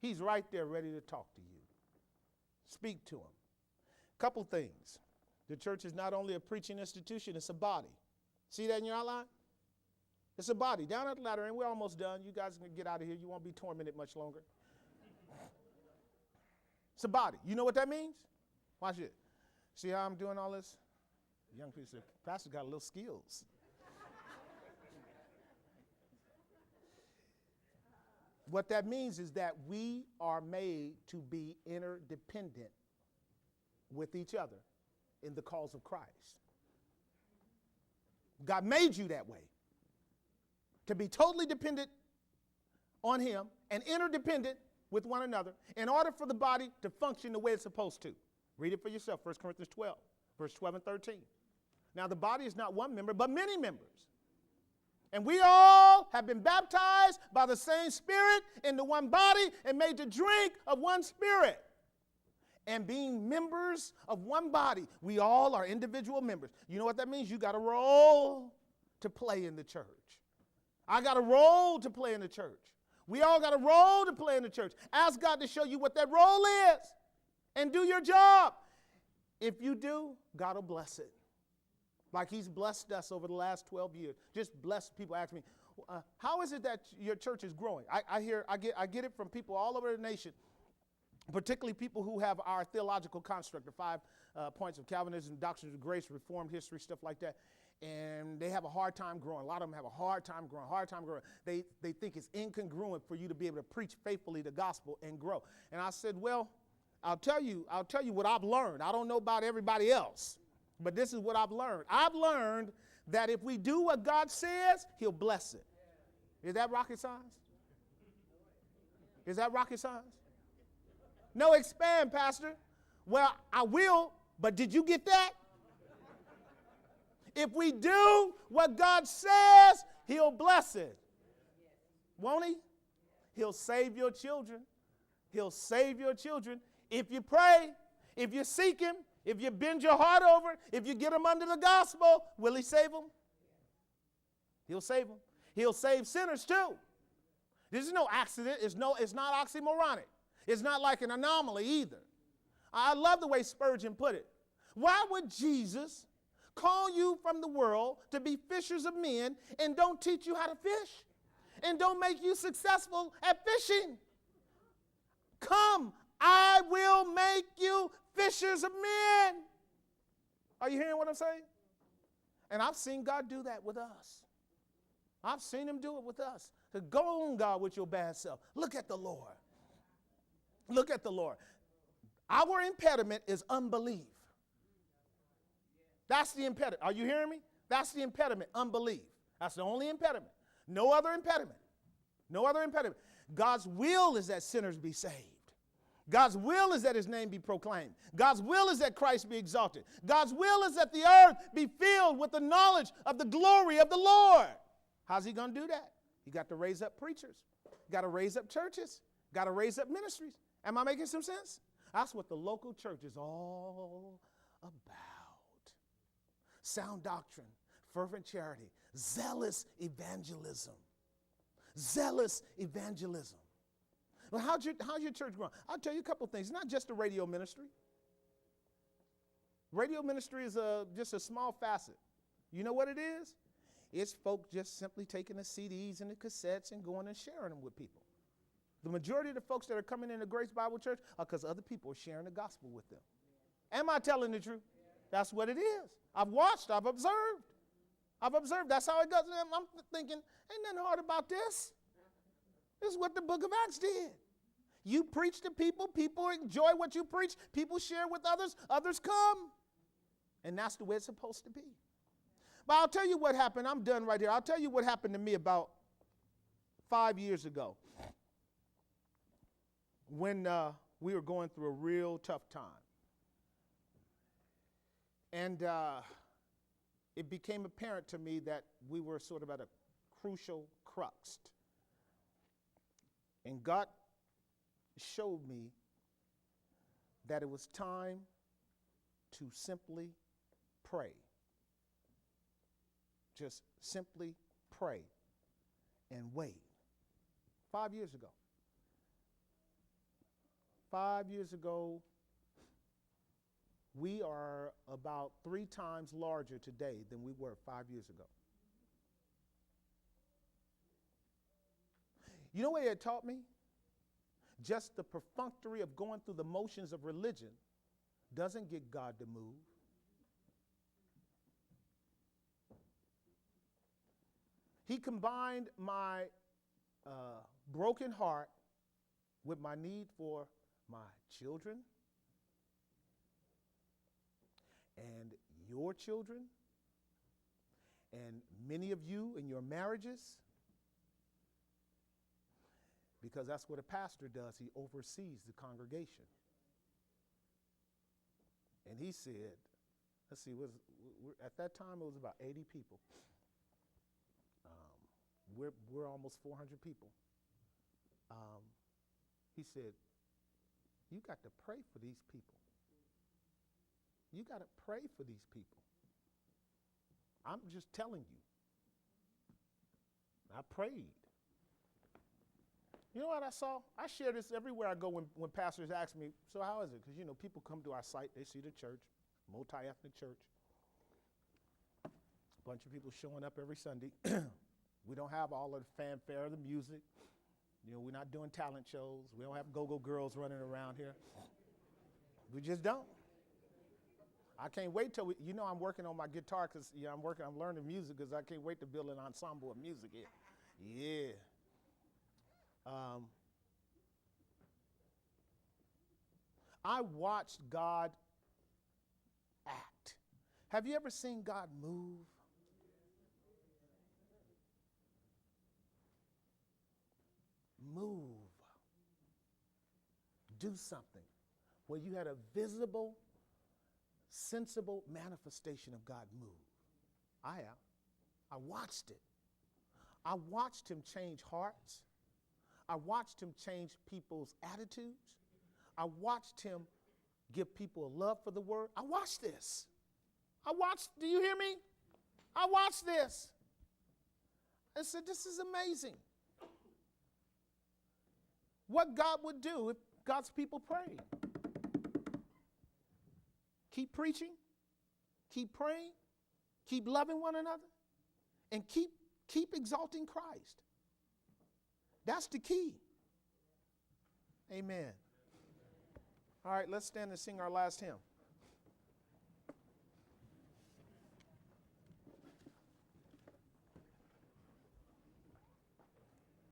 He's right there ready to talk to you. Speak to him. Couple things. The church is not only a preaching institution, it's a body. See that in your outline? It's a body. Down at the ladder, and we're almost done. You guys can get out of here. You won't be tormented much longer. It's a body. You know what that means? Watch it. See how I'm doing all this? Young people say, Pastor got a little skills. What that means is that we are made to be interdependent with each other in the cause of Christ. God made you that way, to be totally dependent on him and interdependent with one another in order for the body to function the way it's supposed to. Read it for yourself, 1 Corinthians 12, verse 12 and 13. Now the body is not one member, but many members. And we all have been baptized by the same Spirit into one body and made to drink of one Spirit. And being members of one body, we all are individual members. You know what that means? You got a role to play in the church. I got a role to play in the church. We all got a role to play in the church. Ask God to show you what that role is and do your job. If you do, God will bless it. Like he's blessed us over the last 12 years. Just blessed. People ask me, how is it that your church is growing? I get it from people all over the nation, particularly people who have our theological construct, the 5 points of Calvinism, doctrines of grace, Reformed history, stuff like that. And they have a hard time growing. A lot of them have a hard time growing. They think it's incongruent for you to be able to preach faithfully the gospel and grow. And I said, well, I'll tell you what I've learned. I don't know about everybody else, but this is what I've learned. I've learned that if we do what God says, he'll bless it. Is that rocket science? Is that rocket science? No, expand, Pastor. Well, I will, but did you get that? If we do what God says, he'll bless it. Won't he? He'll save your children. He'll save your children. If you pray, if you seek him, if you bend your heart over, if you get them under the gospel, will he save them? He'll save them. He'll save sinners too. This is no accident. It's not oxymoronic. It's not like an anomaly either. I love the way Spurgeon put it. Why would Jesus call you from the world to be fishers of men and don't teach you how to fish and don't make you successful at fishing? Come, I will make you fishers of men. Are you hearing what I'm saying? And I've seen God do that with us. I've seen him do it with us. So go on, God, with your bad self. Look at the Lord. Look at the Lord. Our impediment is unbelief. That's the impediment. Are you hearing me? That's the impediment, unbelief. That's the only impediment. No other impediment. No other impediment. God's will is that sinners be saved. God's will is that his name be proclaimed. God's will is that Christ be exalted. God's will is that the earth be filled with the knowledge of the glory of the Lord. How's he going to do that? You got to raise up preachers. You got to raise up churches. Got to raise up ministries. Am I making some sense? That's what the local church is all about. Sound doctrine, fervent charity, zealous evangelism. Zealous evangelism. Well, how's your church growing? I'll tell you a couple things. It's not just a radio ministry. Radio ministry is just a small facet. You know what it is? It's folk just simply taking the CDs and the cassettes and going and sharing them with people. The majority of the folks that are coming into Grace Bible Church are because other people are sharing the gospel with them. Am I telling the truth? That's what it is. I've watched. I've observed. That's how it goes. I'm thinking, ain't nothing hard about this. This is what the book of Acts did. You preach to people. People enjoy what you preach. People share with others. Others come. And that's the way it's supposed to be. But I'll tell you what happened. I'm done right here. I'll tell you what happened to me about 5 years ago when we were going through a real tough time. And it became apparent to me that we were sort of at a crucial crux. And God showed me that it was time to simply pray. Just simply pray and wait. 5 years ago. 5 years ago, we are about 3 times larger today than we were 5 years ago. You know what it taught me? Just the perfunctory of going through the motions of religion doesn't get God to move. He combined my broken heart with my need for my children and your children and many of you in your marriages, because that's what a pastor does. He oversees the congregation. And he said, let's see, at that time it was about 80 people. We're almost 400 people. He said, you got to pray for these people. You got to pray for these people. I'm just telling you. I prayed. You know what I saw? I share this everywhere I go when pastors ask me, so how is it? Because, you know, people come to our site, they see the church, multi-ethnic church. A bunch of people showing up every Sunday. We don't have all of the fanfare, the music. You know, we're not doing talent shows. We don't have go-go girls running around here. We just don't. I can't wait till I'm working on my guitar because I'm learning music because I can't wait to build an ensemble of music here. Yeah. I watched God act. Have you ever seen God move? Move. Do something where you had a visible, sensible manifestation of God move. I have. I watched it. I watched him change hearts. I watched him change people's attitudes. I watched him give people a love for the word. I watched this. Do you hear me? I watched this. I said, this is amazing. What God would do if God's people prayed. Keep preaching, keep praying, keep loving one another, and keep exalting Christ. That's the key. Amen. All right, let's stand and sing our last hymn.